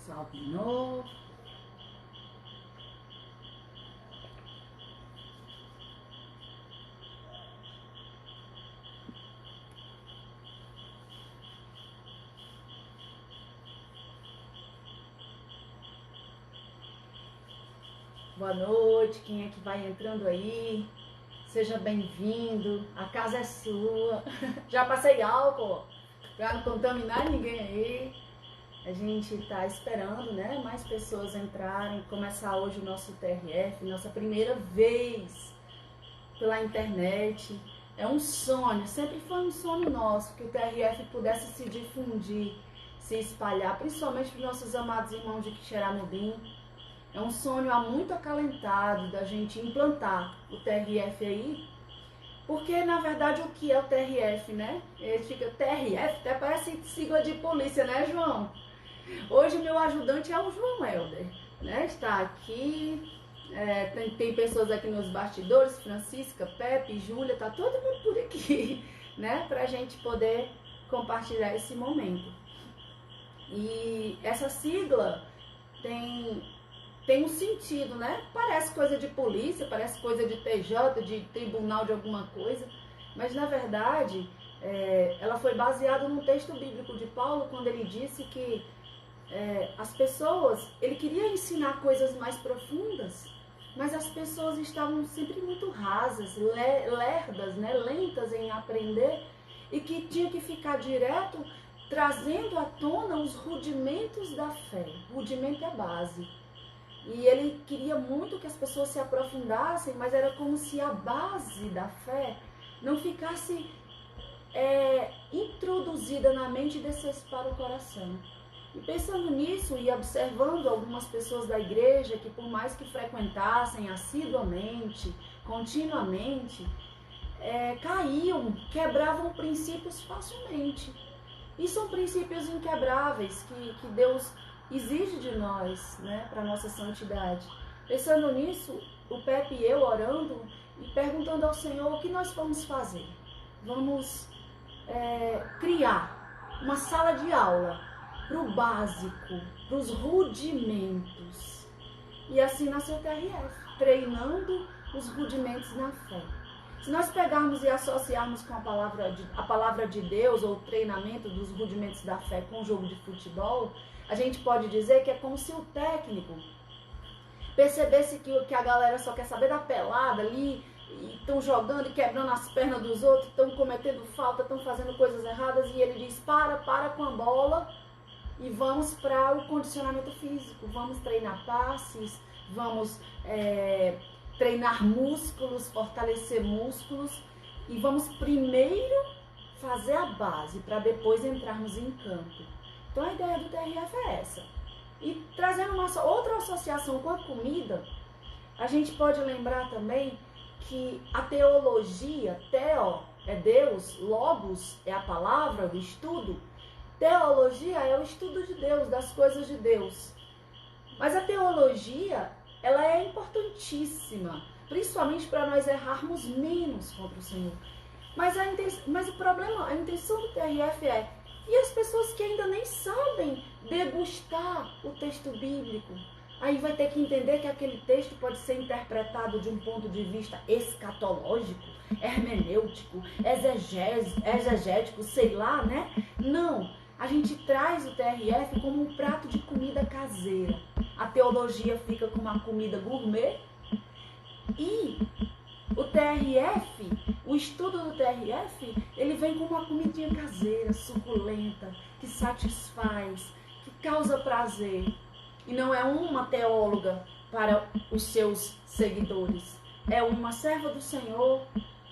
Salve de novo. Boa noite, quem é que vai entrando aí? Seja bem-vindo, a casa é sua. Já passei álcool, pra não contaminar ninguém aí. A gente tá esperando, né, mais pessoas entrarem, começar hoje o nosso TRF, nossa primeira vez pela internet. É um sonho, sempre foi um sonho nosso, que o TRF pudesse se difundir, se espalhar, principalmente para os nossos amados irmãos de Quixeramobim. É um sonho há muito acalentado da gente implantar o TRF aí, porque na verdade o que é o TRF, né? Ele fica TRF, até parece sigla de polícia, né, João? Hoje meu ajudante é o João Helder, né? Está aqui, tem pessoas aqui nos bastidores, Francisca, Pepe, Júlia, tá todo mundo por aqui, né? Pra gente poder compartilhar esse momento. E essa sigla tem um sentido, né? Parece coisa de polícia, parece coisa de TJ, de tribunal de alguma coisa, mas na verdade ela foi baseada num texto bíblico de Paulo, quando ele disse que as pessoas, ele queria ensinar coisas mais profundas, mas as pessoas estavam sempre muito rasas, lerdas, né? Lentas em aprender, e que tinha que ficar direto trazendo à tona os rudimentos da fé. Rudimento é base. E ele queria muito que as pessoas se aprofundassem, mas era como se a base da fé não ficasse introduzida na mente e descesse para o coração. E pensando nisso e observando algumas pessoas da igreja que, por mais que frequentassem assiduamente, continuamente, caíam, quebravam princípios facilmente. E são princípios inquebráveis que Deus exige de nós, né, para a nossa santidade. Pensando nisso, o Pepe e eu orando e perguntando ao Senhor o que nós vamos fazer. Vamos criar uma sala de aula para o básico, para os rudimentos. E assim nasceu o TRF, treinando os rudimentos na fé. Se nós pegarmos e associarmos com a palavra de Deus, ou o treinamento dos rudimentos da fé com o jogo de futebol, a gente pode dizer que é como se o técnico percebesse que a galera só quer saber da pelada ali, e estão jogando e quebrando as pernas dos outros, estão cometendo falta, estão fazendo coisas erradas, e ele diz, para com a bola e vamos para o condicionamento físico, vamos treinar passes, vamos treinar músculos, fortalecer músculos, e vamos primeiro fazer a base para depois entrarmos em campo. Então a ideia do TRF é essa. E trazendo uma outra associação com a comida, a gente pode lembrar também que a teologia, theo é Deus, logos é a palavra, o estudo. Teologia é o estudo de Deus, das coisas de Deus. Mas a teologia, ela é importantíssima, principalmente para nós errarmos menos contra o Senhor. Mas o problema, a intenção do TRF e as pessoas que ainda nem sabem degustar o texto bíblico? Aí vai ter que entender que aquele texto pode ser interpretado de um ponto de vista escatológico, hermenêutico, exegético, sei lá, né? Não, a gente traz o TRF como um prato de comida caseira. A teologia fica com uma comida gourmet e o TRF, o estudo do TRF, ele vem com uma comidinha caseira, suculenta, que satisfaz, que causa prazer. E não é uma teóloga para os seus seguidores. É uma serva do Senhor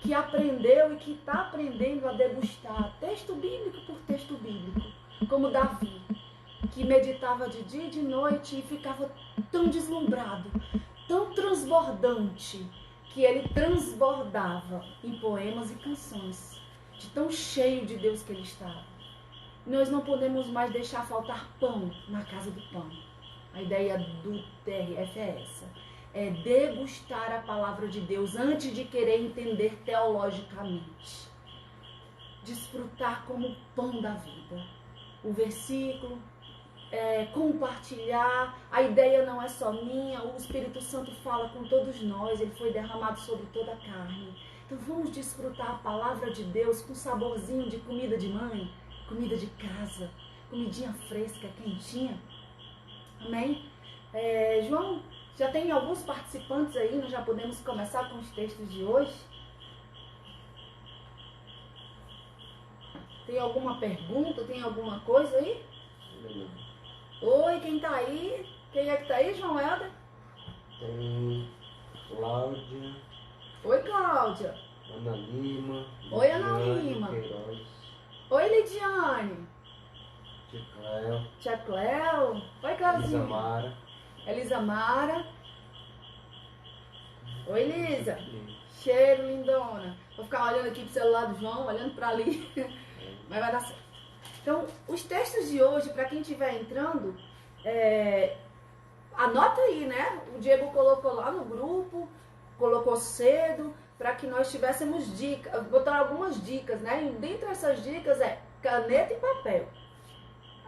que aprendeu e que está aprendendo a degustar texto bíblico por texto bíblico. Como Davi, que meditava de dia e de noite e ficava tão deslumbrado, tão transbordante, que ele transbordava em poemas e canções, de tão cheio de Deus que ele estava. Nós não podemos mais deixar faltar pão na casa do pão. A ideia do TRF é essa. É degustar a palavra de Deus antes de querer entender teologicamente. Desfrutar como pão da vida. O versículo, compartilhar. A ideia não é só minha, o Espírito Santo fala com todos nós, ele foi derramado sobre toda a carne. Então vamos desfrutar a palavra de Deus com saborzinho de comida de mãe, comida de casa, comidinha fresca, quentinha. Amém? João, já tem alguns participantes aí, nós já podemos começar com os textos de hoje. Tem alguma pergunta, tem alguma coisa aí? Oi, quem tá aí? Quem é que tá aí, João Helder? Tem Cláudia. Oi, Cláudia. Ana Lima. Oi, Ana Lima. Queiroz. Oi, Lidiane. Tia Cléo. Tia Cléo. Oi, Elisa Cláudia. Mara. Elisa Mara. Oi, Lisa. Cheiro, lindona. Vou ficar olhando aqui pro celular do João, olhando pra ali. Mas vai dar certo. Então, os textos de hoje, para quem estiver entrando, anota aí, né? O Diego colocou lá no grupo, colocou cedo, para que nós tivéssemos dicas, botar algumas dicas, né? E dentre essas dicas caneta e papel.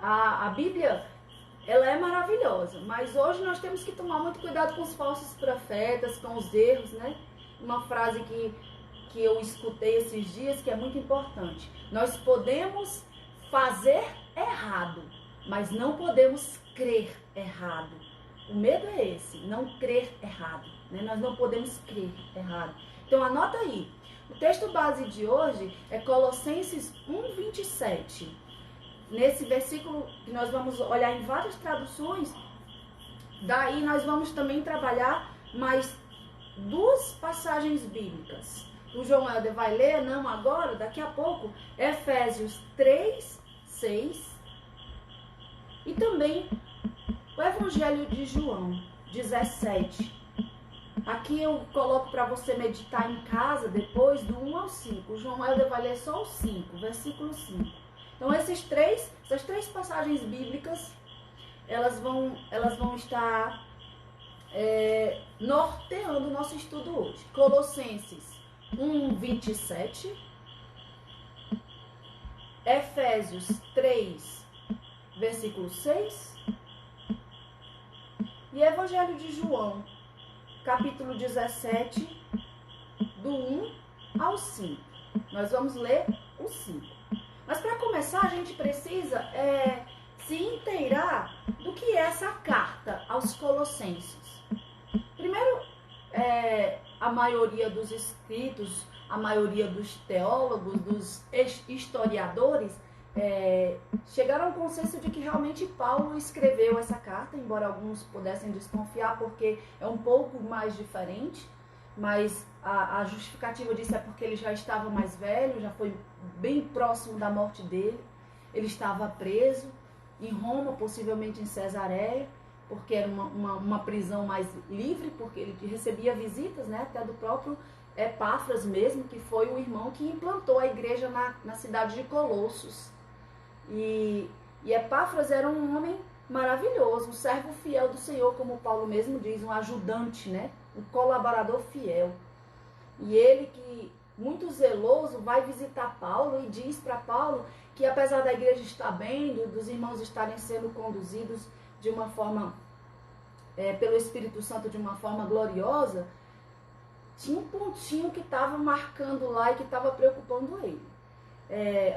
A Bíblia, ela é maravilhosa, mas hoje nós temos que tomar muito cuidado com os falsos profetas, com os erros, né? Uma frase que eu escutei esses dias que é muito importante. Nós podemos fazer errado, mas não podemos crer errado. O medo é esse, não crer errado, né? Nós não podemos crer errado. Então anota aí, o texto base de hoje é Colossenses 1:27. Nesse versículo que nós vamos olhar em várias traduções, daí nós vamos também trabalhar mais duas passagens bíblicas. O João Helder vai ler, não agora, daqui a pouco, Efésios 3:6 e também o Evangelho de João 17. Aqui eu coloco para você meditar em casa depois do 1 ao 5. O João Helder vai ler só o 5, versículo 5. Então essas três passagens bíblicas, elas vão estar norteando o nosso estudo hoje. Colossenses 1:27, Efésios 3, versículo 6 e Evangelho de João, capítulo 17, do 1 ao 5. Nós vamos ler o 5. Mas para começar, a gente precisa se inteirar do que é essa carta aos Colossenses. Primeiro, a maioria dos escritos, a maioria dos teólogos, dos historiadores, chegaram ao consenso de que realmente Paulo escreveu essa carta, embora alguns pudessem desconfiar porque é um pouco mais diferente, mas a justificativa disso é porque ele já estava mais velho, já foi bem próximo da morte dele, ele estava preso em Roma, possivelmente em Cesareia, porque era uma prisão mais livre, porque ele recebia visitas, né, até do próprio Epáfras mesmo, que foi o irmão que implantou a igreja na cidade de Colossos. E Epáfras era um homem maravilhoso, um servo fiel do Senhor, como Paulo mesmo diz, um ajudante, né, um colaborador fiel. E ele, que muito zeloso, vai visitar Paulo e diz para Paulo que apesar da igreja estar bem, dos irmãos estarem sendo conduzidos de uma forma, pelo Espírito Santo de uma forma gloriosa, tinha um pontinho que estava marcando lá e que estava preocupando ele.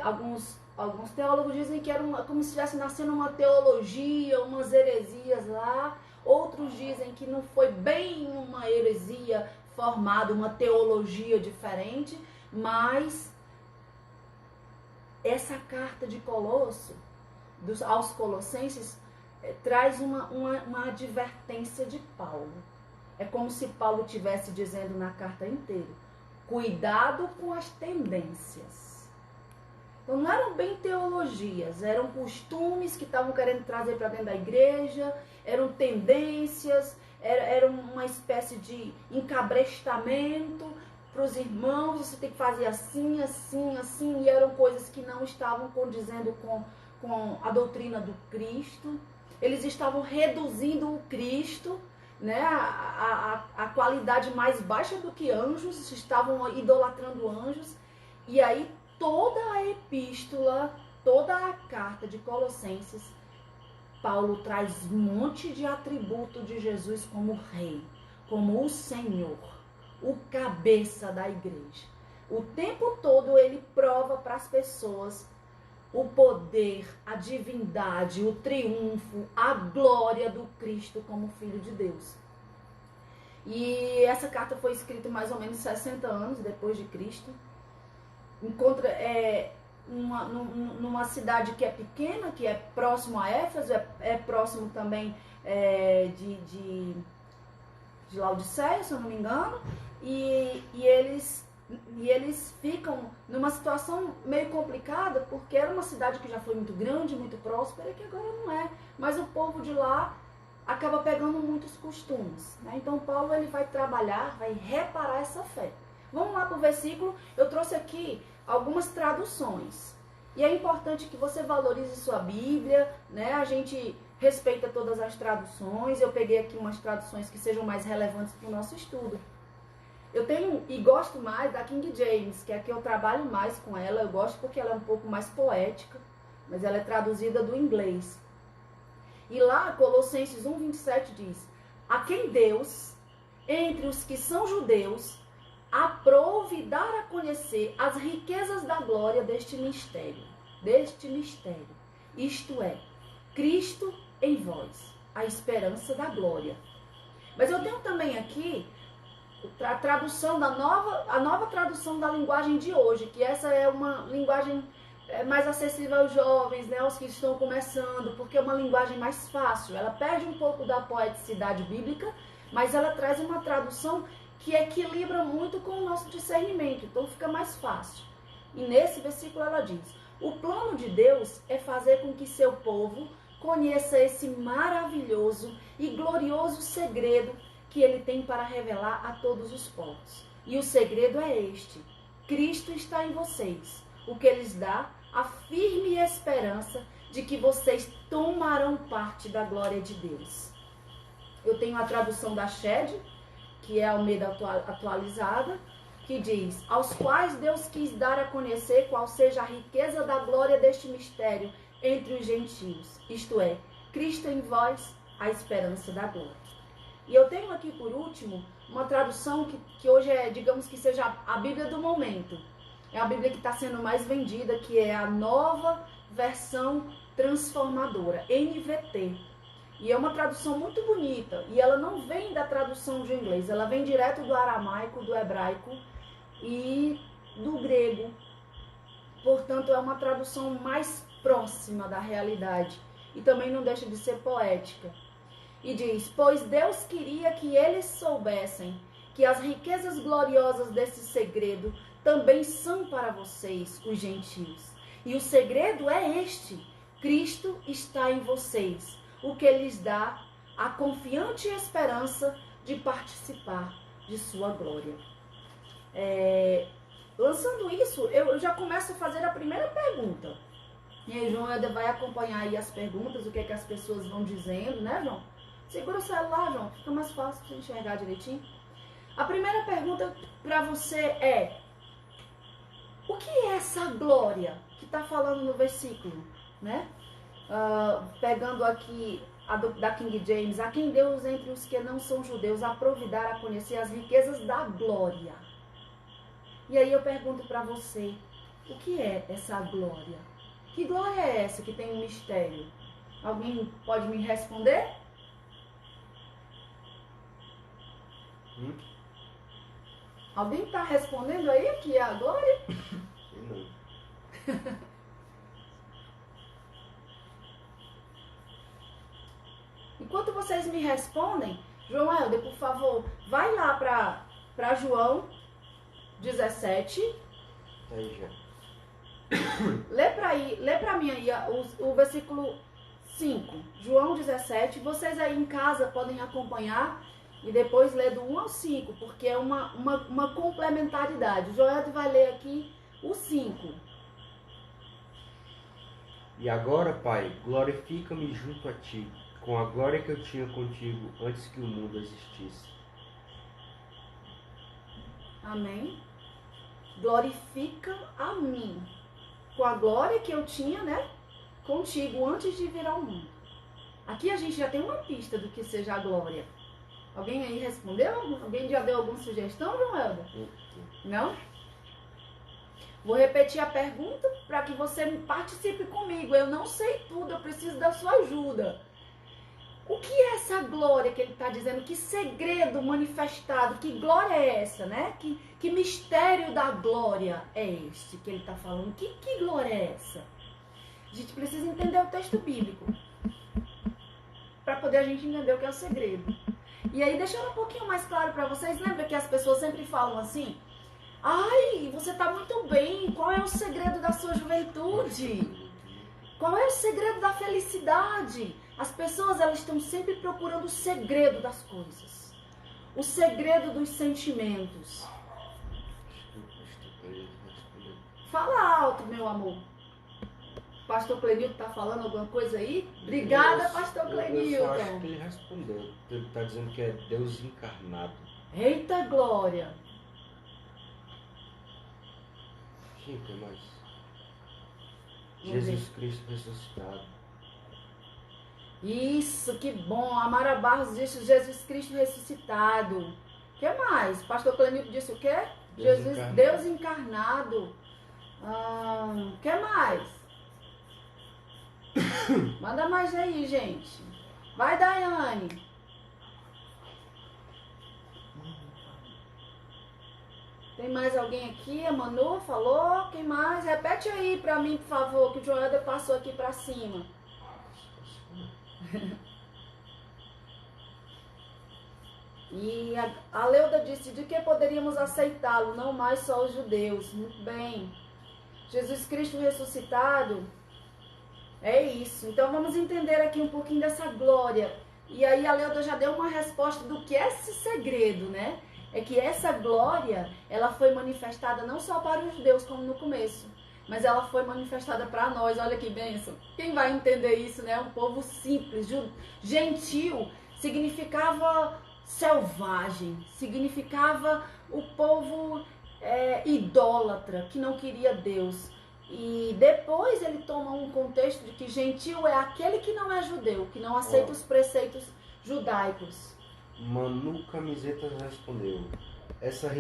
Alguns teólogos dizem que era como se estivesse nascendo uma teologia, umas heresias lá. Outros dizem que não foi bem uma heresia formada, uma teologia diferente, mas essa carta de Colosso, aos Colossenses, traz uma advertência de Paulo. É como se Paulo estivesse dizendo na carta inteira: cuidado com as tendências. Então não eram bem teologias, eram costumes que estavam querendo trazer para dentro da igreja, eram tendências, era uma espécie de encabrestamento para os irmãos, você tem que fazer assim, assim, assim, e eram coisas que não estavam condizendo com a doutrina do Cristo. Eles estavam reduzindo o Cristo, né, a qualidade mais baixa do que anjos, estavam idolatrando anjos. E aí toda a epístola, toda a carta de Colossenses Paulo traz um monte de atributo de Jesus como rei, como o Senhor, o cabeça da igreja. O tempo todo ele prova para as pessoas o poder, a divindade, o triunfo, a glória do Cristo como Filho de Deus. E essa carta foi escrita mais ou menos 60 anos depois de Cristo. Encontra numa cidade que é pequena, que é próximo a Éfeso, é próximo também de Laodiceia, se eu não me engano, e eles ficam numa situação meio complicada, porque era uma cidade que já foi muito grande, muito próspera, e que agora não é. Mas o povo de lá acaba pegando muitos costumes, né? Então Paulo ele vai trabalhar, vai reparar essa fé. Vamos lá para o versículo. Eu trouxe aqui algumas traduções. E é importante que você valorize sua Bíblia, né? A gente respeita todas as traduções. Eu peguei aqui umas traduções que sejam mais relevantes para o nosso estudo. Eu tenho e gosto mais da King James, que é a que eu trabalho mais com ela. Eu gosto porque ela é um pouco mais poética, mas ela é traduzida do inglês. E lá, Colossenses 1:27 diz: a quem Deus, entre os que são judeus, aprove dar a conhecer as riquezas da glória deste mistério. Isto é, Cristo em vós, a esperança da glória. Mas eu tenho também aqui a tradução a nova tradução da linguagem de hoje, que essa é uma linguagem mais acessível aos jovens, né, aos que estão começando, porque é uma linguagem mais fácil. Ela perde um pouco da poeticidade bíblica, mas ela traz uma tradução que equilibra muito com o nosso discernimento, então fica mais fácil. E nesse versículo ela diz: o plano de Deus é fazer com que seu povo conheça esse maravilhoso e glorioso segredo que ele tem para revelar a todos os povos. E o segredo é este: Cristo está em vocês, o que lhes dá a firme esperança de que vocês tomarão parte da glória de Deus. Eu tenho a tradução da Shed, que é a Almeida atualizada, que diz: aos quais Deus quis dar a conhecer qual seja a riqueza da glória deste mistério entre os gentios, isto é, Cristo em vós, a esperança da glória. E eu tenho aqui, por último, uma tradução que hoje é, digamos que seja a Bíblia do momento. É a Bíblia que está sendo mais vendida, que é a Nova Versão Transformadora, NVT. E é uma tradução muito bonita. E ela não vem da tradução de inglês, ela vem direto do aramaico, do hebraico e do grego. Portanto, é uma tradução mais próxima da realidade. E também não deixa de ser poética. E diz: pois Deus queria que eles soubessem que as riquezas gloriosas desse segredo também são para vocês, os gentios. E o segredo é este: Cristo está em vocês, o que lhes dá a confiante esperança de participar de sua glória. Lançando isso, eu já começo a fazer a primeira pergunta. E aí, João ainda vai acompanhar aí as perguntas, o que é que as pessoas vão dizendo, né, João? Segura o celular, João, fica mais fácil de enxergar direitinho. A primeira pergunta para você é: o que é essa glória que está falando no versículo, né? Pegando aqui da King James: a quem Deus entre os que não são judeus aprove dar a conhecer as riquezas da glória. E aí eu pergunto para você: o que é essa glória? Que glória é essa que tem um mistério? Alguém pode me responder? Alguém está respondendo aí que é a glória? Não. Enquanto vocês me respondem, João Helder, por favor, vai lá para João 17. Aí já. Lê para mim aí o versículo 5. João 17. Vocês aí em casa podem acompanhar e depois ler do 1 ao 5, porque é uma complementaridade. O Joel vai ler aqui o 5. E agora, Pai, glorifica-me junto a Ti, com a glória que eu tinha contigo antes que o mundo existisse. Amém? Glorifica a mim, com a glória que eu tinha, né, contigo antes de vir ao mundo. Aqui a gente já tem uma pista do que seja a glória. Alguém aí respondeu? Alguém já deu alguma sugestão, João Helder? Não? Vou repetir a pergunta para que você participe comigo. Eu não sei tudo, eu preciso da sua ajuda. O que é essa glória que ele está dizendo? Que segredo manifestado? Que glória é essa, né? Que mistério da glória é este que ele está falando? Que glória é essa? A gente precisa entender o texto bíblico para poder a gente entender o que é o segredo. E aí, deixando um pouquinho mais claro para vocês, lembra que as pessoas sempre falam assim: ai, você está muito bem, qual é o segredo da sua juventude? Qual é o segredo da felicidade? As pessoas, elas estão sempre procurando o segredo das coisas. O segredo dos sentimentos. Fala alto, meu amor. Pastor Clenilton está falando alguma coisa aí? Obrigada, Pastor Clenilton. Eu acho que ele respondeu. Ele está dizendo que é Deus encarnado. Eita glória! Sim, tem mais. Jesus Cristo ressuscitado. Isso, que bom. Amara Barros disse Jesus Cristo ressuscitado. O que mais? Pastor Clenilton disse o quê? Deus encarnado. O que mais? Manda mais aí, gente. Vai, Daiane. Tem mais alguém aqui? A Manu falou? Quem mais? Repete aí pra mim, por favor, que o Joelder passou aqui pra cima. E a Leuda disse: de que poderíamos aceitá-lo, não mais só os judeus. Muito bem. Jesus Cristo ressuscitado. É isso. Então vamos entender aqui um pouquinho dessa glória. E aí a Leuda já deu uma resposta do que é esse segredo, né? É que essa glória, ela foi manifestada não só para os judeus, como no começo, mas ela foi manifestada para nós. Olha que bênção. Quem vai entender isso, né? Um povo simples, gentil, significava selvagem, significava o povo idólatra, que não queria Deus. E depois ele toma um contexto de que gentil é aquele que não é judeu, que não aceita os preceitos judaicos. Manu Camisetas respondeu: essa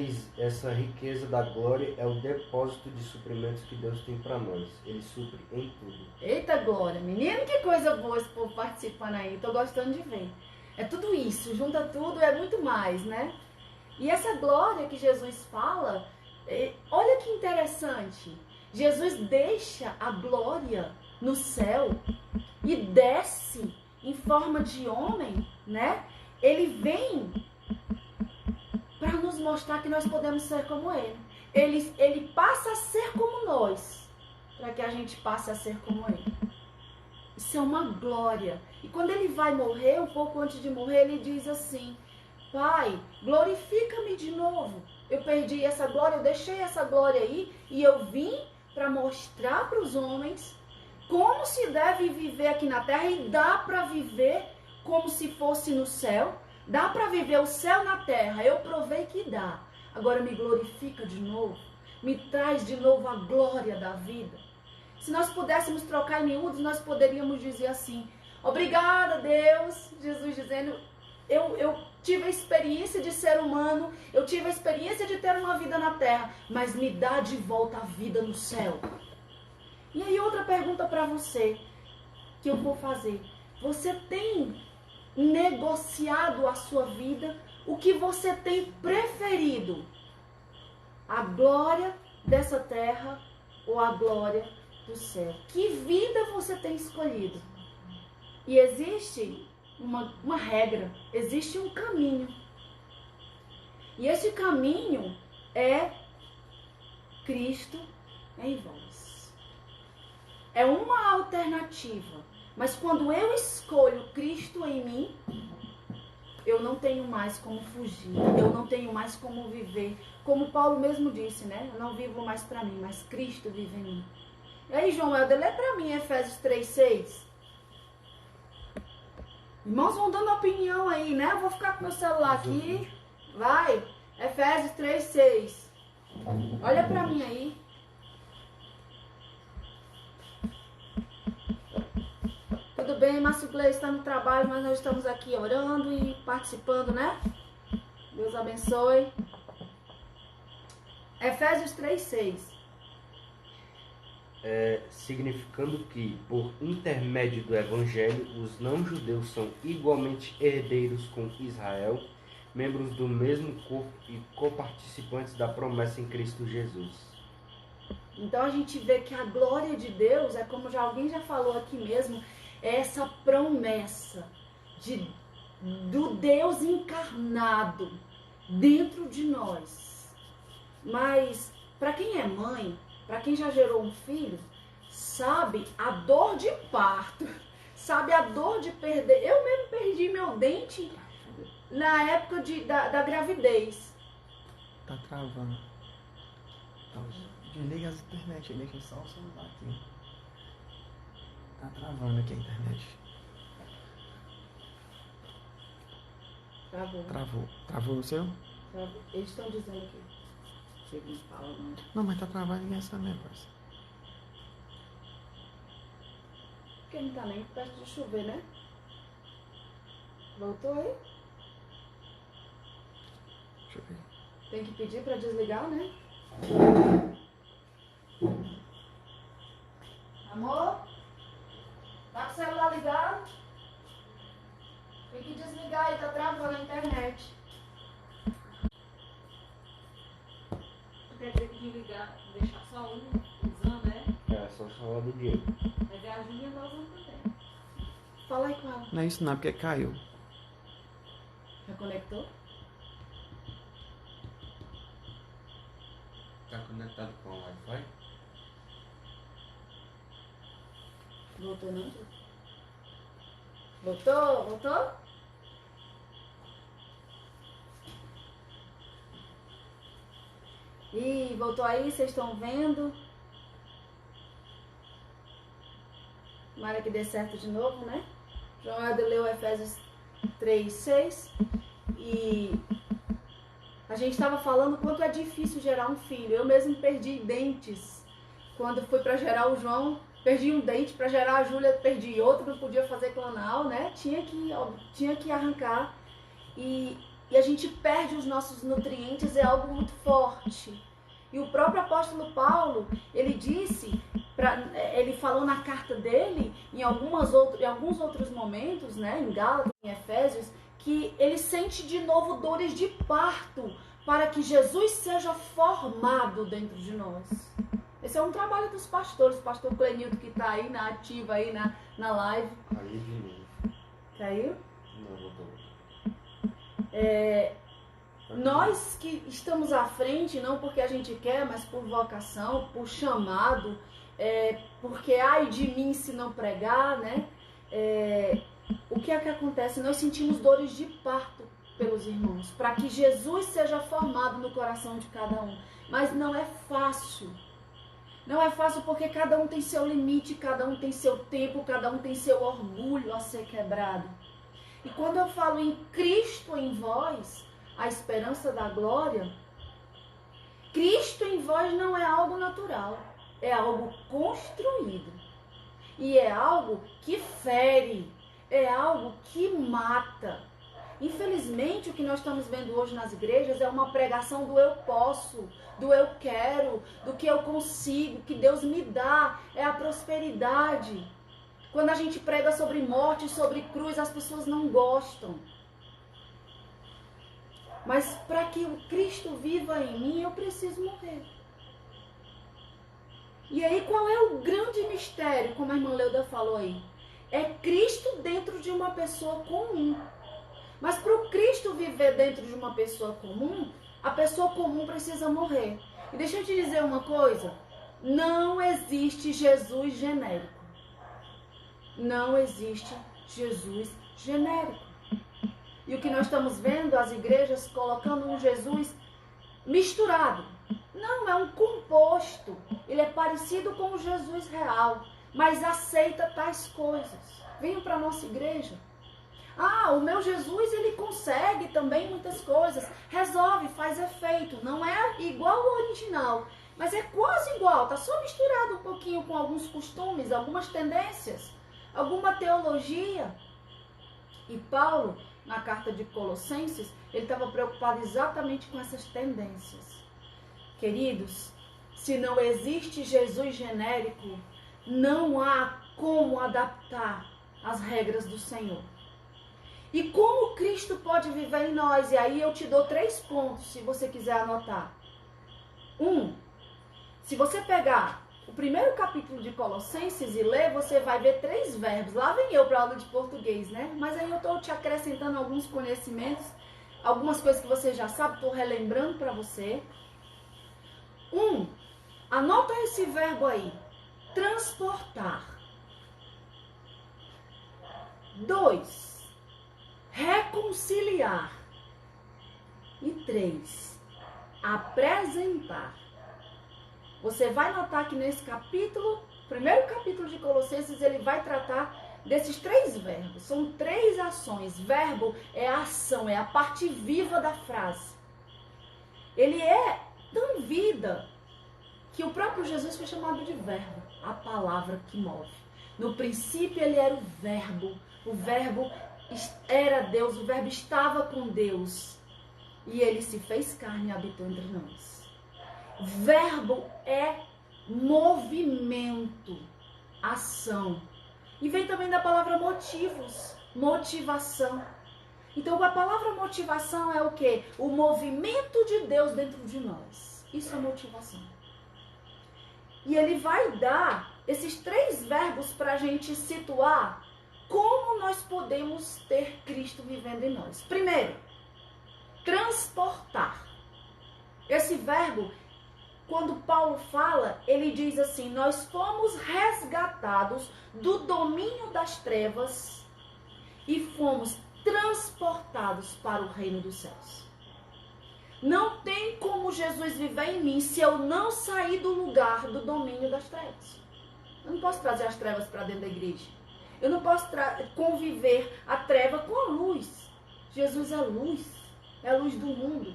riqueza da glória é o depósito de suprimentos que Deus tem para nós. Ele supre em tudo. Eita glória, menino, que coisa boa esse povo participando aí. Tô gostando de ver. É tudo isso, junta tudo, é muito mais, né? E essa glória que Jesus fala, olha que interessante. Jesus deixa a glória no céu e desce em forma de homem, né? Ele vem para nos mostrar que nós podemos ser como ele. Ele passa a ser como nós, para que a gente passe a ser como ele. Isso é uma glória. E quando ele vai morrer, um pouco antes de morrer, ele diz assim: Pai, glorifica-me de novo. Eu perdi essa glória, eu deixei essa glória aí e eu vim para mostrar para os homens como se deve viver aqui na terra, e dá para viver como se fosse no céu. Dá para viver o céu na terra. Eu provei que dá. Agora me glorifica de novo. Me traz de novo a glória da vida. Se nós pudéssemos trocar em miúdos, nós poderíamos dizer assim: obrigada, Deus. Jesus dizendo: eu tive a experiência de ser humano, eu tive a experiência de ter uma vida na terra, mas me dá de volta a vida no céu. E aí outra pergunta para você, que eu vou fazer: você tem negociado a sua vida? O que você tem preferido? A glória dessa terra ou a glória do céu? Que vida você tem escolhido? E existe uma regra, existe um caminho. E esse caminho é Cristo em vós. É uma alternativa. Mas quando eu escolho Cristo em mim, eu não tenho mais como fugir. Eu não tenho mais como viver. Como Paulo mesmo disse, né? Eu não vivo mais para mim, mas Cristo vive em mim. E aí, João Helder, lê para mim Efésios 3:6. Irmãos vão dando opinião aí, né? Eu vou ficar com meu celular aqui. Vai. Efésios 3:6. Olha para mim aí. Tudo bem, Márcio Gleice está no trabalho, mas nós estamos aqui orando e participando, né? Deus abençoe. Efésios 3:6. Significando que, por intermédio do Evangelho, os não-judeus são igualmente herdeiros com Israel, membros do mesmo corpo e coparticipantes da promessa em Cristo Jesus. Então a gente vê que a glória de Deus, é como alguém já falou aqui mesmo, é essa promessa do Deus encarnado dentro de nós. Mas para quem é mãe, para quem já gerou um filho, sabe a dor de parto, sabe a dor de perder. Eu mesmo perdi meu dente na época da gravidez. Tá travando. Então, desliga as internet, deixa só o celular aqui. Tá travando aqui a internet. Travou. Travou no seu? Travou. Eles estão dizendo aqui. Chega, não fala não. Não, mas tá travado ninguém sabe mesmo, parceiro. Porque não tá nem perto de chover, né? Voltou aí? Deixa eu ver. Tem que pedir pra desligar, né? Amor? Tá com o celular ligado? Tem que desligar aí, tá travando a internet. Quer dizer que desligar, deixar só um usando, né? Só falar do Diego. Mas a Júlia tá usando também. Fala aí com ela. Não é isso não, porque caiu. Reconectou? Tá conectado com o Wi-Fi? Voltou não? Voltou? Voltou? Ih, voltou aí, vocês estão vendo? Tomara que dê certo de novo, né? João Helder leu Efésios 3:6 e a gente estava falando quanto é difícil gerar um filho. Eu mesmo perdi dentes quando fui para gerar o João. Perdi um dente para gerar a Júlia, perdi outro, não podia fazer clonal, né? Tinha que arrancar. E a gente perde os nossos nutrientes, é algo muito forte. E o próprio apóstolo Paulo, ele disse, ele falou na carta dele, em alguns outros momentos, né, em Gálatas, em Efésios, que ele sente de novo dores de parto para que Jesus seja formado dentro de nós. Esse é um trabalho dos pastores, o pastor Clenildo que está aí na ativa, aí na live. Caiu de novo. Caiu? Não, voltou. Nós que estamos à frente, não porque a gente quer, mas por vocação, por chamado, porque ai de mim se não pregar, né? O que é que acontece? Nós sentimos dores de parto pelos irmãos, para que Jesus seja formado no coração de cada um. Mas não é fácil. Não é fácil porque cada um tem seu limite, cada um tem seu tempo, cada um tem seu orgulho a ser quebrado. E quando eu falo em Cristo em vós, a esperança da glória, Cristo em vós não é algo natural, é algo construído. E é algo que fere, é algo que mata. Infelizmente, o que nós estamos vendo hoje nas igrejas é uma pregação do eu posso, do eu quero, do que eu consigo, que Deus me dá, é a prosperidade. Quando a gente prega sobre morte, sobre cruz, as pessoas não gostam. Mas para que o Cristo viva em mim, eu preciso morrer. E aí, qual é o grande mistério, como a irmã Leuda falou aí? É Cristo dentro de uma pessoa comum. Mas para o Cristo viver dentro de uma pessoa comum, a pessoa comum precisa morrer. E deixa eu te dizer uma coisa, não existe Jesus genérico. Não existe Jesus genérico. E o que nós estamos vendo, as igrejas colocando um Jesus misturado. Não, é um composto. Ele é parecido com o Jesus real, mas aceita tais coisas. Venham para a nossa igreja. Ah, o meu Jesus, ele consegue também muitas coisas. Resolve, faz efeito. Não é igual ao original, mas é quase igual. Está só misturado um pouquinho com alguns costumes, algumas tendências, alguma teologia. E Paulo, na carta de Colossenses, ele estava preocupado exatamente com essas tendências. Queridos, se não existe Jesus genérico, não há como adaptar as regras do Senhor. E como Cristo pode viver em nós? E aí eu te dou 3 pontos, se você quiser anotar. 1. Se você pegar o primeiro capítulo de Colossenses e ler, você vai ver 3 verbos. Lá vem eu para aula de português, né? Mas aí eu estou te acrescentando alguns conhecimentos, algumas coisas que você já sabe, estou relembrando para você. 1. Anota esse verbo aí. Transportar. 2. Reconciliar. E 3. Apresentar. Você vai notar que nesse capítulo, primeiro capítulo de Colossenses, ele vai tratar desses 3 verbos. São 3 ações. Verbo é a ação, é a parte viva da frase. Ele é tão vida que o próprio Jesus foi chamado de verbo, a palavra que move. No princípio ele era o verbo era Deus, o verbo estava com Deus e ele se fez carne e habitou entre nós. Verbo é movimento, ação. E vem também da palavra motivos, motivação. Então a palavra motivação é o quê? O movimento de Deus dentro de nós. Isso é motivação. E ele vai dar esses 3 verbos para a gente situar como nós podemos ter Cristo vivendo em nós. Primeiro, transportar. Esse verbo, quando Paulo fala, ele diz assim: nós fomos resgatados do domínio das trevas e fomos transportados para o reino dos céus. Não tem como Jesus viver em mim se eu não sair do lugar do domínio das trevas. Eu não posso trazer as trevas para dentro da igreja. Eu não posso conviver a treva com a luz. Jesus é a luz do mundo.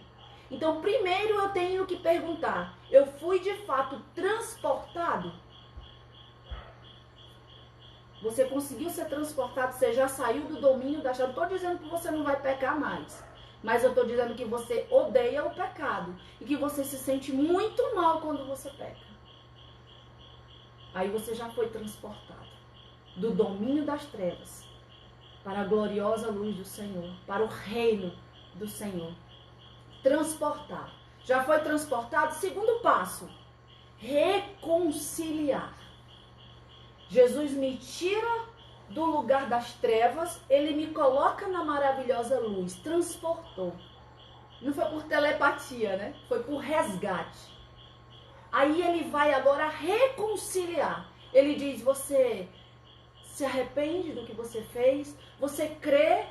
Então, primeiro eu tenho que perguntar: eu fui de fato transportado? Você conseguiu ser transportado? Você já saiu do domínio das trevas? Eu não estou dizendo que você não vai pecar mais. Mas eu estou dizendo que você odeia o pecado. E que você se sente muito mal quando você peca. Aí você já foi transportado do domínio das trevas para a gloriosa luz do Senhor, para o reino do Senhor. Transportar. Já foi transportado? Segundo passo, reconciliar. Jesus me tira do lugar das trevas, ele me coloca na maravilhosa luz. Transportou. Não foi por telepatia, né? Foi por resgate. Aí ele vai agora reconciliar. Ele diz: você se arrepende do que você fez? Você crê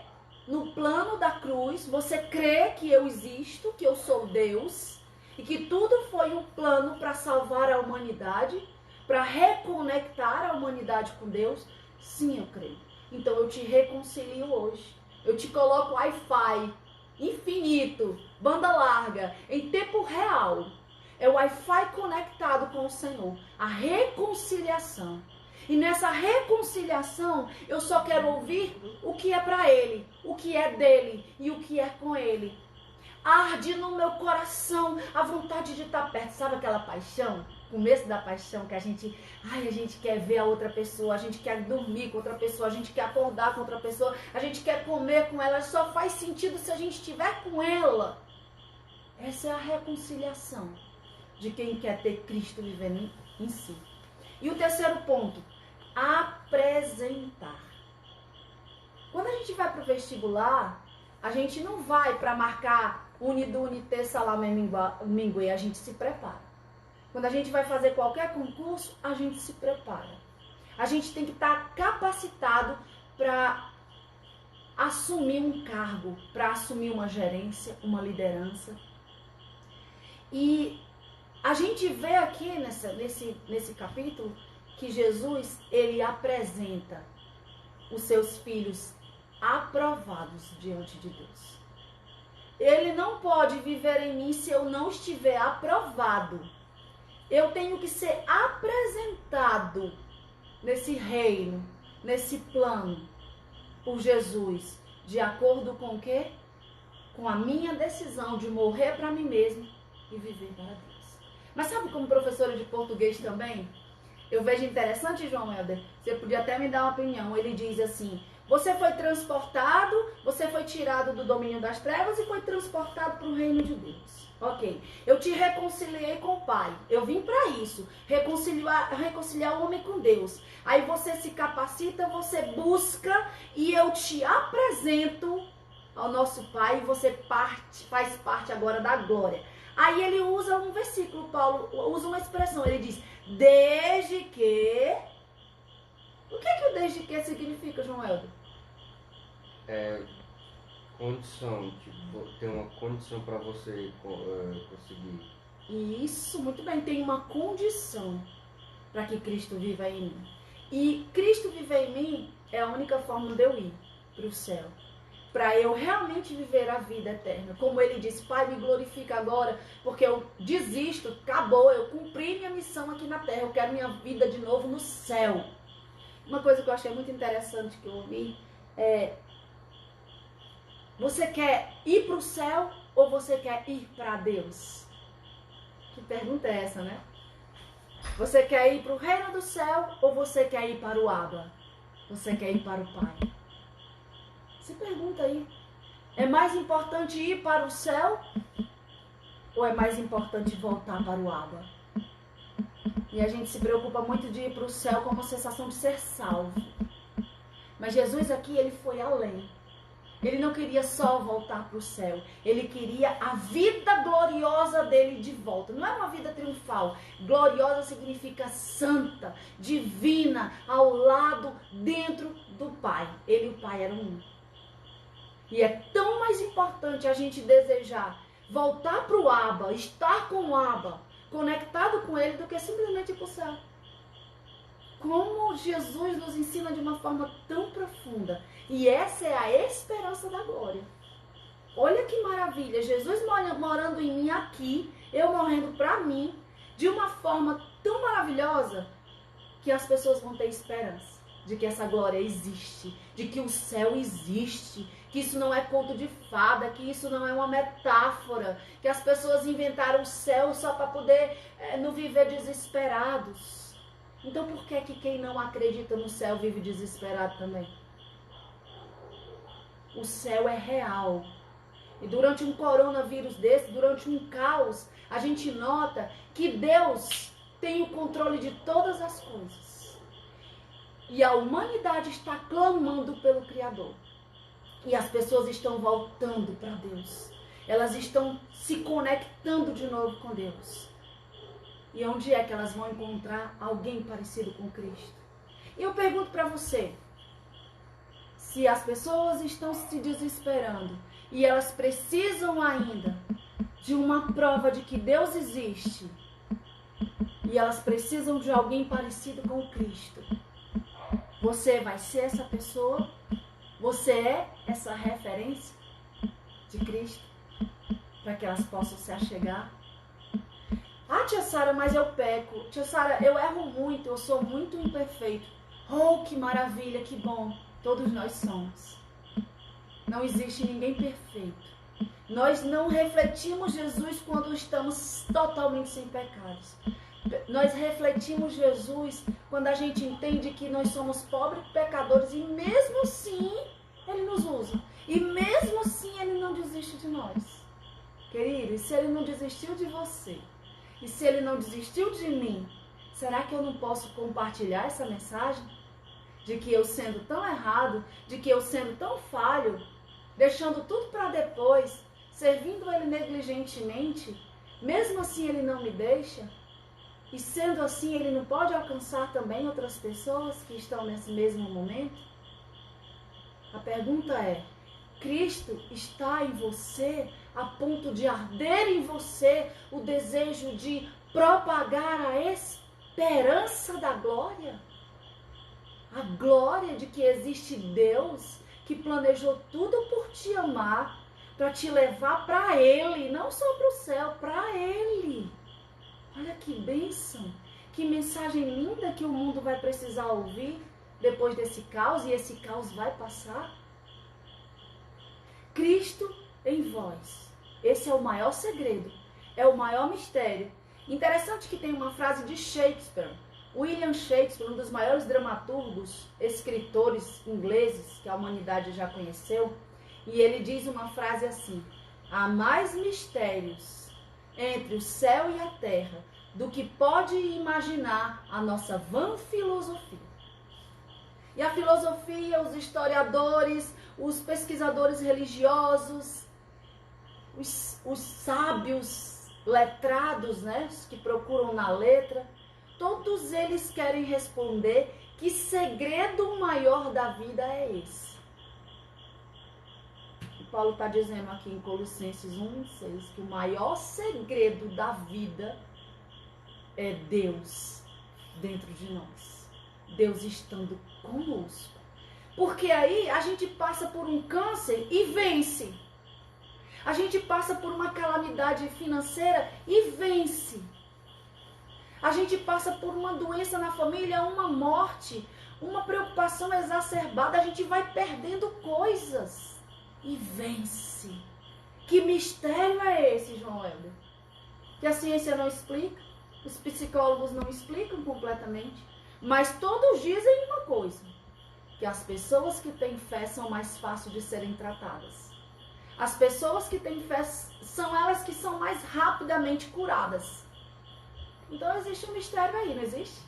no plano da cruz? Você crê que eu existo, que eu sou Deus? E que tudo foi um plano para salvar a humanidade? Para reconectar a humanidade com Deus? Sim, eu creio. Então eu te reconcilio hoje. Eu te coloco Wi-Fi infinito, banda larga, em tempo real. É o Wi-Fi conectado com o Senhor. A reconciliação. E nessa reconciliação, eu só quero ouvir o que é para Ele, o que é dele e o que é com Ele. Arde no meu coração a vontade de estar perto. Sabe aquela paixão? O começo da paixão que a gente quer ver a outra pessoa, a gente quer dormir com outra pessoa, a gente quer acordar com outra pessoa, a gente quer comer com ela. Só faz sentido se a gente estiver com ela. Essa é a reconciliação de quem quer ter Cristo vivendo em si. E o terceiro ponto, apresentar. Quando a gente vai para o vestibular, a gente não vai para marcar unidunité, salame mingue, a gente se prepara. Quando a gente vai fazer qualquer concurso, a gente se prepara. A gente tem que estar capacitado para assumir um cargo, para assumir uma gerência, uma liderança. E a gente vê aqui nesse capítulo que Jesus, ele apresenta os seus filhos aprovados diante de Deus. Ele não pode viver em mim se eu não estiver aprovado. Eu tenho que ser apresentado nesse reino. nesse plano por Jesus, de acordo com o quê? Com a minha decisão de morrer para mim mesmo e viver para Deus. Mas sabe, como professora de português também, eu vejo interessante, João Helder, você podia até me dar uma opinião. Ele diz assim: você foi transportado, você foi tirado do domínio das trevas e foi transportado para o reino de Deus. Ok, eu te reconciliei com o Pai, eu vim para isso, reconciliar o homem com Deus. Aí você se capacita, você busca e eu te apresento ao nosso Pai e você faz parte agora da glória. Aí ele usa um versículo, Paulo usa uma expressão, ele diz, desde que... O que o desde que significa, João Helder? Condição, tipo, tem uma condição para você conseguir. Isso, muito bem, tem uma condição para que Cristo viva em mim. E Cristo viver em mim é a única forma de eu ir para o céu. Para eu realmente viver a vida eterna. Como ele disse, Pai, me glorifica agora, porque eu desisto, acabou, eu cumpri minha missão aqui na terra, eu quero minha vida de novo no céu. Uma coisa que eu achei muito interessante que eu ouvi é: você quer ir para o céu ou você quer ir para Deus? Que pergunta é essa, né? Você quer ir para o reino do céu ou você quer ir para o Abba? Você quer ir para o Pai? Se pergunta aí. É mais importante ir para o céu ou é mais importante voltar para o Abba? E a gente se preocupa muito de ir para o céu com uma sensação de ser salvo. Mas Jesus aqui, ele foi além. Ele não queria só voltar para o céu. Ele queria a vida gloriosa dele de volta. Não é uma vida triunfal. Gloriosa significa santa, divina, ao lado, dentro do Pai. Ele e o Pai eram um. E é tão mais importante a gente desejar voltar para o Abba, estar com o Abba, conectado com ele, do que simplesmente ir para o céu. Como Jesus nos ensina de uma forma tão profunda. E essa é a esperança da glória. Olha que maravilha. Jesus morando em mim aqui, eu morrendo para mim, de uma forma tão maravilhosa, que as pessoas vão ter esperança de que essa glória existe, de que o céu existe, que isso não é conto de fada, que isso não é uma metáfora, que as pessoas inventaram o céu só para poder não viver desesperados. Então por que quem não acredita no céu vive desesperado também? O céu é real. E durante um coronavírus desse, durante um caos, a gente nota que Deus tem o controle de todas as coisas. E a humanidade está clamando pelo Criador. E as pessoas estão voltando para Deus. Elas estão se conectando de novo com Deus. E onde é que elas vão encontrar alguém parecido com Cristo? E eu pergunto para você, se as pessoas estão se desesperando e elas precisam ainda de uma prova de que Deus existe, e elas precisam de alguém parecido com Cristo, você vai ser essa pessoa? Você é essa referência de Cristo para que elas possam se achegar? Ah, tia Sara, mas eu peco. Tia Sara, eu erro muito, eu sou muito imperfeito. Oh, que maravilha, que bom. Todos nós somos. Não existe ninguém perfeito. Nós não refletimos Jesus quando estamos totalmente sem pecados. Nós refletimos Jesus quando a gente entende que nós somos pobres pecadores e mesmo assim Ele nos usa. E mesmo assim Ele não desiste de nós. Querido, e se Ele não desistiu de você? E se Ele não desistiu de mim? Será que eu não posso compartilhar essa mensagem? De que eu sendo tão errado, de que eu sendo tão falho, deixando tudo para depois, servindo Ele negligentemente, mesmo assim Ele não me deixa? E sendo assim, Ele não pode alcançar também outras pessoas que estão nesse mesmo momento? A pergunta é, Cristo está em você a ponto de arder em você o desejo de propagar a esperança da glória? A glória de que existe Deus que planejou tudo por te amar, para te levar para Ele, não só para o céu, para Ele. Olha que bênção, que mensagem linda que o mundo vai precisar ouvir depois desse caos, e esse caos vai passar? Cristo em vós. Esse é o maior segredo, é o maior mistério. Interessante que tem uma frase de Shakespeare. William Shakespeare, um dos maiores dramaturgos, escritores ingleses que a humanidade já conheceu, e ele diz uma frase assim: há mais mistérios entre o céu e a terra do que pode imaginar a nossa vã filosofia. E a filosofia, os historiadores, os pesquisadores religiosos, os sábios letrados, né, os que procuram na letra, todos eles querem responder que segredo maior da vida é esse. E Paulo está dizendo aqui em Colossenses 1:6 que o maior segredo da vida é Deus dentro de nós. Deus estando conosco. Porque aí a gente passa por um câncer e vence. A gente passa por uma calamidade financeira e vence. A gente passa por uma doença na família, uma morte, uma preocupação exacerbada. A gente vai perdendo coisas e vence. Que mistério é esse, João Helder? Que a ciência não explica, os psicólogos não explicam completamente, mas todos dizem uma coisa: que as pessoas que têm fé são mais fáceis de serem tratadas. As pessoas que têm fé são elas que são mais rapidamente curadas. Então existe um mistério aí, não existe?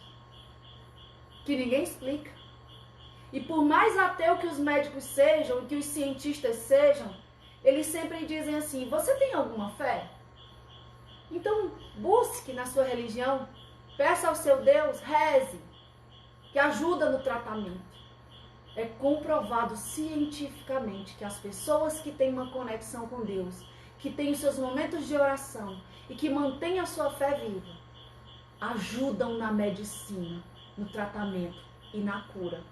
Que ninguém explica. E por mais ateu que os médicos sejam, e que os cientistas sejam, eles sempre dizem assim: você tem alguma fé? Então busque na sua religião, peça ao seu Deus, reze, que ajuda no tratamento. É comprovado cientificamente que as pessoas que têm uma conexão com Deus, que têm os seus momentos de oração e que mantêm a sua fé viva, ajudam na medicina, no tratamento e na cura.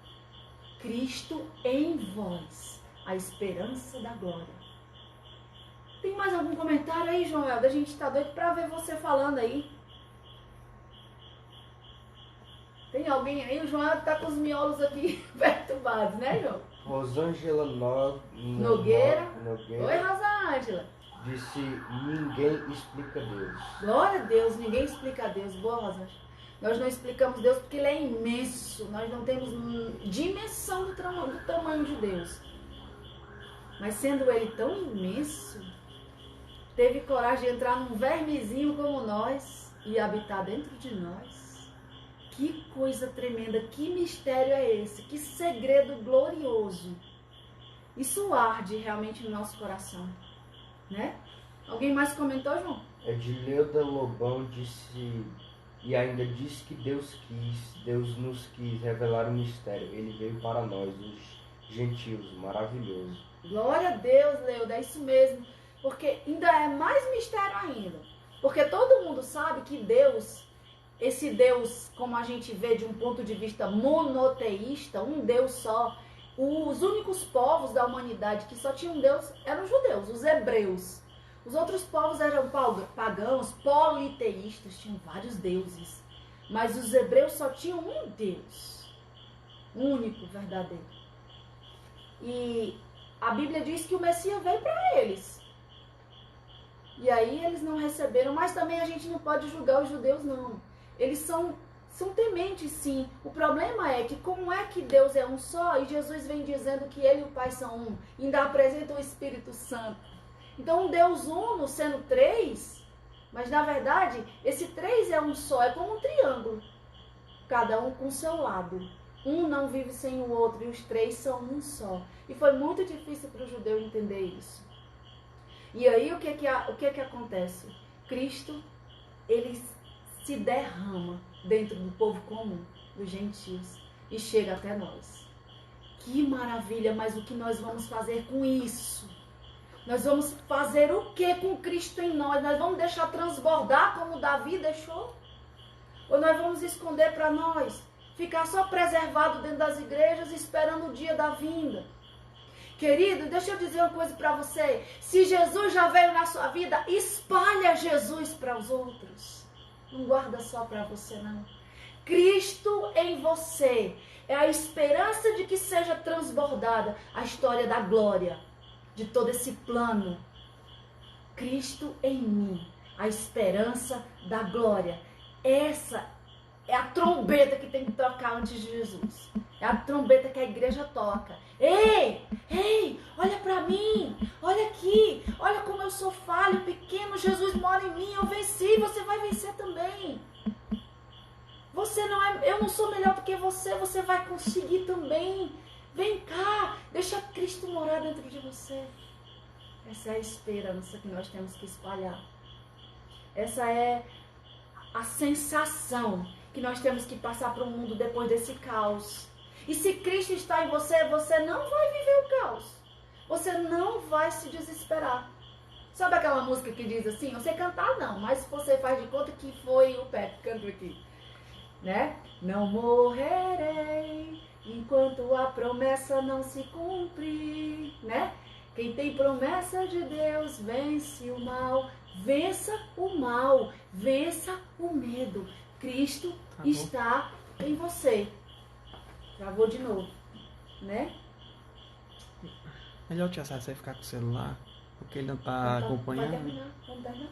Cristo em vós, a esperança da glória. Tem mais algum comentário aí, João Helder? A gente está doido para ver você falando aí. Tem alguém aí? O João está com os miolos aqui perturbados, né, João? Rosângela Nogueira. Oi, Rosângela. Disse: ninguém explica Deus. Glória a Deus, ninguém explica Deus. Boa, Rosângela. Nós não explicamos Deus porque Ele é imenso. Nós não temos dimensão do tamanho de Deus. Mas sendo Ele tão imenso, teve coragem de entrar num vermezinho como nós e habitar dentro de nós. Que coisa tremenda, que mistério é esse, que segredo glorioso. Isso arde realmente no nosso coração, né? Alguém mais comentou, João? Edileuda Lobão disse, e ainda disse que Deus nos quis revelar o mistério. Ele veio para nós, os gentios, maravilhoso. Glória a Deus, Leuda, é isso mesmo. Porque ainda é mais mistério ainda. Porque todo mundo sabe que Deus, esse Deus, como a gente vê de um ponto de vista monoteísta, um Deus só, os únicos povos da humanidade que só tinham um Deus eram os judeus, os hebreus. Os outros povos eram pagãos, politeístas, tinham vários deuses. Mas os hebreus só tinham um Deus, único, verdadeiro. E a Bíblia diz que o Messias veio para eles. E aí eles não receberam, mas também a gente não pode julgar os judeus, não. Eles são tementes, sim. O problema é que como é que Deus é um só e Jesus vem dizendo que Ele e o Pai são um, e ainda apresenta o Espírito Santo. Então um Deus uno sendo três, mas na verdade esse três é um só, é como um triângulo. Cada um com seu lado. Um não vive sem o outro e os três são um só. E foi muito difícil para o judeu entender isso. E aí o que acontece? Cristo, ele se derrama dentro do povo comum, dos gentios, e chega até nós. Que maravilha, mas o que nós vamos fazer com isso? Nós vamos fazer o que com Cristo em nós? Nós vamos deixar transbordar como Davi deixou? Ou nós vamos esconder para nós? Ficar só preservado dentro das igrejas esperando o dia da vinda? Querido, deixa eu dizer uma coisa para você. Se Jesus já veio na sua vida, espalha Jesus para os outros. Não guarda só para você, não. Cristo em você é a esperança de que seja transbordada a história da glória, de todo esse plano. Cristo em mim, a esperança da glória. Essa é a trombeta que tem que tocar antes de Jesus. É a trombeta que a igreja toca. Ei, olha pra mim, olha aqui, olha como eu sou falho, pequeno, Jesus mora em mim, eu venci, você vai vencer também. Eu não sou melhor do que você vai conseguir também. Vem cá, deixa Cristo morar dentro de você. Essa é a esperança que nós temos que espalhar. Essa é a sensação que nós temos que passar para o mundo depois desse caos. E se Cristo está em você, você não vai viver o caos. Você não vai se desesperar. Sabe aquela música que diz assim? Eu sei cantar não, mas você faz de conta que foi o Pepe canto aqui. Né? Não morrerei enquanto a promessa não se cumprir, né? Quem tem promessa de Deus vence o mal. Vença o mal, vença o medo. Cristo está em você. Travou de novo, né? Melhor, tia Sara, você ficar com o celular, porque ele não tá acompanhando. Vai terminar, vamos terminar.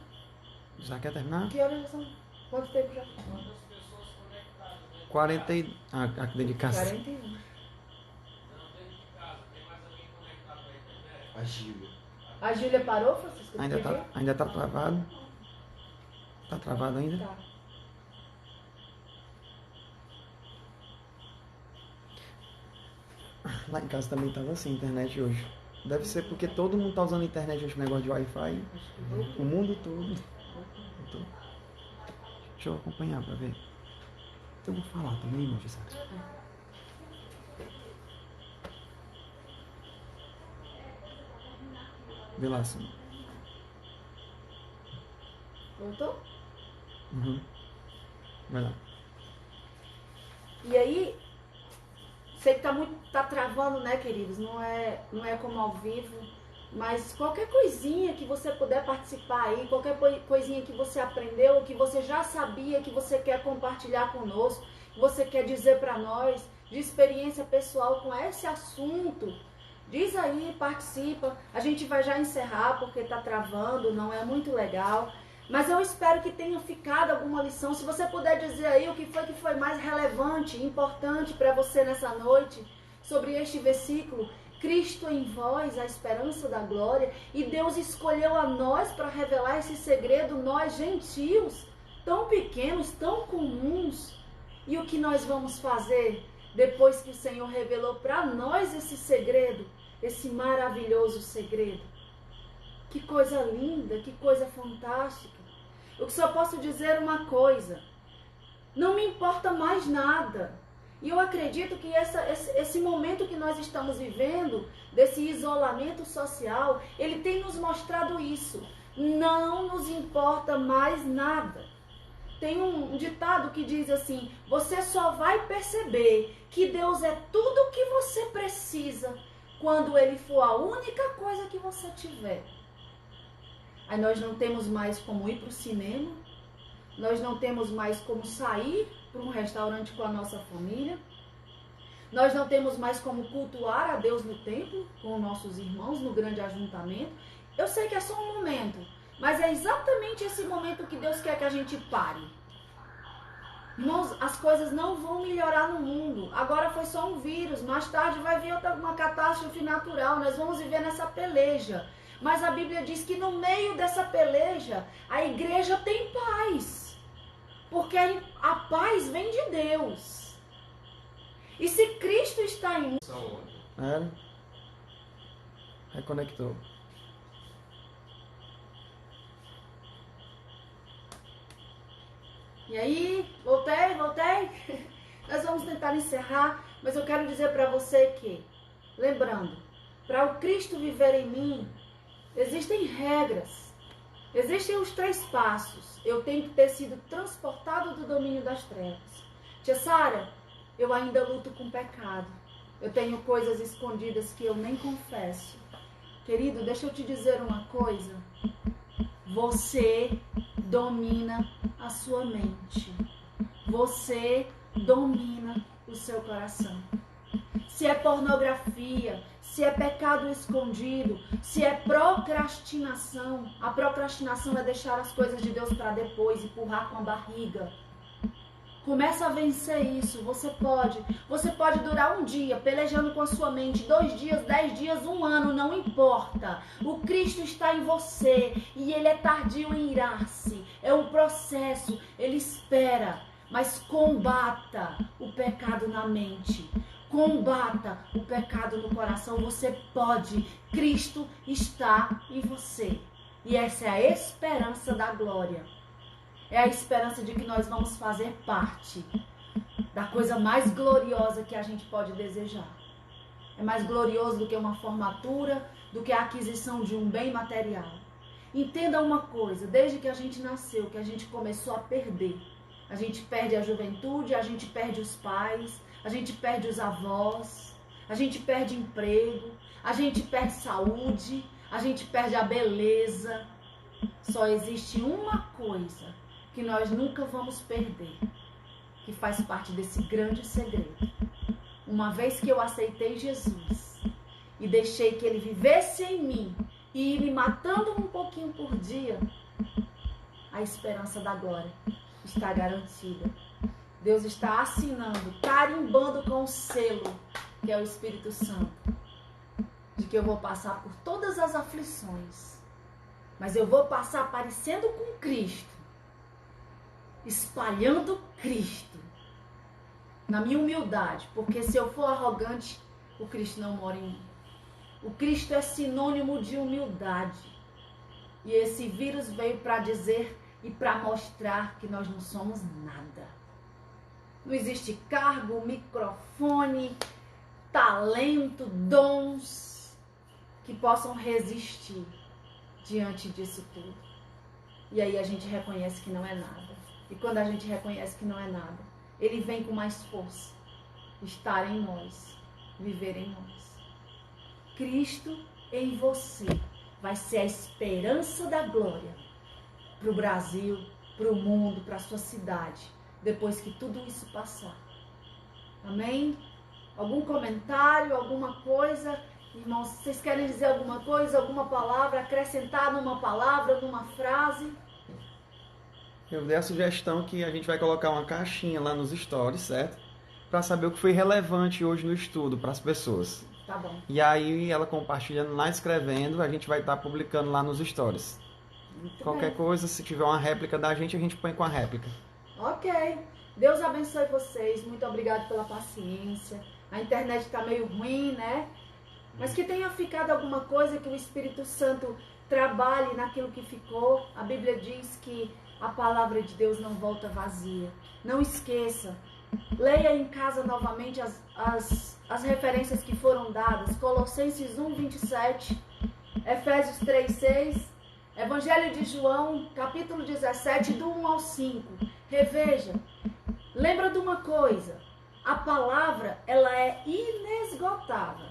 Já quer terminar? Que horas são? Quanto tempo já? 40 e... aqui dentro de casa. 41. A Gília. A Júlia parou, Francisco? Ainda tá travado? Tá travado ainda? Tá. Lá em casa também tava assim, internet hoje. Deve ser porque todo mundo tá usando internet hoje, negócio de Wi-Fi. O mundo todo. Deixa eu acompanhar pra ver. Eu vou falar também, irmão, Gisele. Vê lá assim. Voltou? Uhum. Vai lá. E aí, sei que tá travando, né, queridos? Não é como ao vivo, mas qualquer coisinha que você puder participar aí, qualquer coisinha que você aprendeu, que você já sabia, que você quer compartilhar conosco, que você quer dizer para nós, de experiência pessoal com esse assunto, diz aí, participa. A gente vai já encerrar porque tá travando, não é muito legal. Mas eu espero que tenha ficado alguma lição. Se você puder dizer aí o que foi mais relevante, importante para você nessa noite, sobre este versículo, Cristo em vós, a esperança da glória, e Deus escolheu a nós para revelar esse segredo, nós gentios, tão pequenos, tão comuns. E o que nós vamos fazer depois que o Senhor revelou para nós esse segredo, esse maravilhoso segredo? Que coisa linda, que coisa fantástica. Eu só posso dizer uma coisa: não me importa mais nada. E eu acredito que esse momento que nós estamos vivendo, desse isolamento social, ele tem nos mostrado isso. Não nos importa mais nada. Tem um ditado que diz assim: você só vai perceber que Deus é tudo o que você precisa quando Ele for a única coisa que você tiver. Aí nós não temos mais como ir para o cinema, nós não temos mais como sair para um restaurante com a nossa família, nós não temos mais como cultuar a Deus no templo com nossos irmãos, no grande ajuntamento. Eu sei que é só um momento, mas é exatamente esse momento que Deus quer que a gente pare. Irmãos, as coisas não vão melhorar no mundo. Agora foi só um vírus, mais tarde vai vir uma catástrofe natural, nós vamos viver nessa peleja. Mas a Bíblia diz que no meio dessa peleja, a igreja tem paz. Porque a paz vem de Deus. E se Cristo está em nós... Reconectou. E aí, voltei. Nós vamos tentar encerrar, mas eu quero dizer para você que, lembrando, para o Cristo viver em mim, existem regras, existem os 3 passos. Eu tenho que ter sido transportado do domínio das trevas. Tia Sara, eu ainda luto com pecado. Eu tenho coisas escondidas que eu nem confesso. Querido, deixa eu te dizer uma coisa. Você domina a sua mente. Você domina o seu coração. Se é pornografia, se é pecado escondido, se é procrastinação. A procrastinação é deixar as coisas de Deus para depois, empurrar com a barriga. Começa a vencer isso. Você pode durar um dia pelejando com a sua mente, 2 dias, 10 dias, 1 ano, não importa. O Cristo está em você e Ele é tardio em irar-se. É um processo, Ele espera, mas combata o pecado na mente. Combata o pecado no coração. Você pode. Cristo está em você. E essa é a esperança da glória. É a esperança de que nós vamos fazer parte da coisa mais gloriosa que a gente pode desejar. É mais glorioso do que uma formatura, do que a aquisição de um bem material. Entenda uma coisa, desde que a gente nasceu, que a gente começou a perder. A gente perde a juventude, a gente perde os pais, a gente perde os avós, a gente perde emprego, a gente perde saúde, a gente perde a beleza. Só existe uma coisa que nós nunca vamos perder, que faz parte desse grande segredo. Uma vez que eu aceitei Jesus e deixei que Ele vivesse em mim e ir me matando um pouquinho por dia, a esperança da glória está garantida. Deus está assinando, carimbando com o selo, que é o Espírito Santo, de que eu vou passar por todas as aflições, mas eu vou passar parecendo com Cristo, espalhando Cristo, na minha humildade, porque se eu for arrogante, o Cristo não mora em mim. O Cristo é sinônimo de humildade. E esse vírus veio para dizer e para mostrar que nós não somos nada. Não existe cargo, microfone, talento, dons que possam resistir diante disso tudo. E aí a gente reconhece que não é nada. E quando a gente reconhece que não é nada, Ele vem com mais força. Estar em nós, viver em nós. Cristo em você vai ser a esperança da glória para o Brasil, para o mundo, para a sua cidade, depois que tudo isso passar. Amém? Algum comentário, alguma coisa? Irmãos, vocês querem dizer alguma coisa, alguma palavra, acrescentar numa palavra, numa frase? Eu dei a sugestão que a gente vai colocar uma caixinha lá nos stories, certo? Para saber o que foi relevante hoje no estudo para as pessoas. Tá bom. E aí, ela compartilhando lá, escrevendo, a gente vai estar publicando lá nos stories. Muito Qualquer bem. coisa, se tiver uma réplica da gente, a gente põe com a réplica. Ok. Deus abençoe vocês. Muito obrigado pela paciência. A internet está meio ruim, né? Mas que tenha ficado alguma coisa, que o Espírito Santo trabalhe naquilo que ficou. A Bíblia diz que a palavra de Deus não volta vazia. Não esqueça. Leia em casa novamente as referências que foram dadas. Colossenses 1, 27, Efésios 3, 6, Evangelho de João, capítulo 17, do 1 ao 5. Reveja. Lembra de uma coisa. A palavra, ela é inesgotável.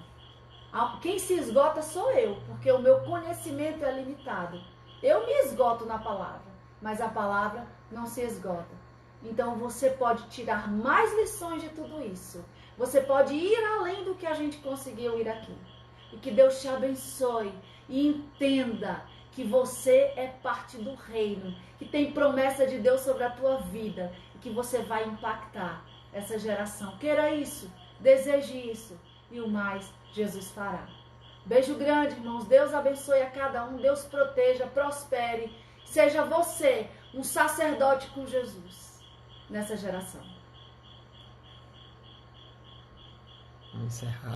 Quem se esgota sou eu, porque o meu conhecimento é limitado. Eu me esgoto na palavra, mas a palavra não se esgota. Então você pode tirar mais lições de tudo isso. Você pode ir além do que a gente conseguiu ir aqui. E que Deus te abençoe e entenda que você é parte do reino, que tem promessa de Deus sobre a tua vida e que você vai impactar essa geração. Queira isso, deseje isso e o mais Jesus fará. Beijo grande, irmãos. Deus abençoe a cada um. Deus proteja, prospere. Seja você um sacerdote com Jesus nessa geração. Vamos encerrar.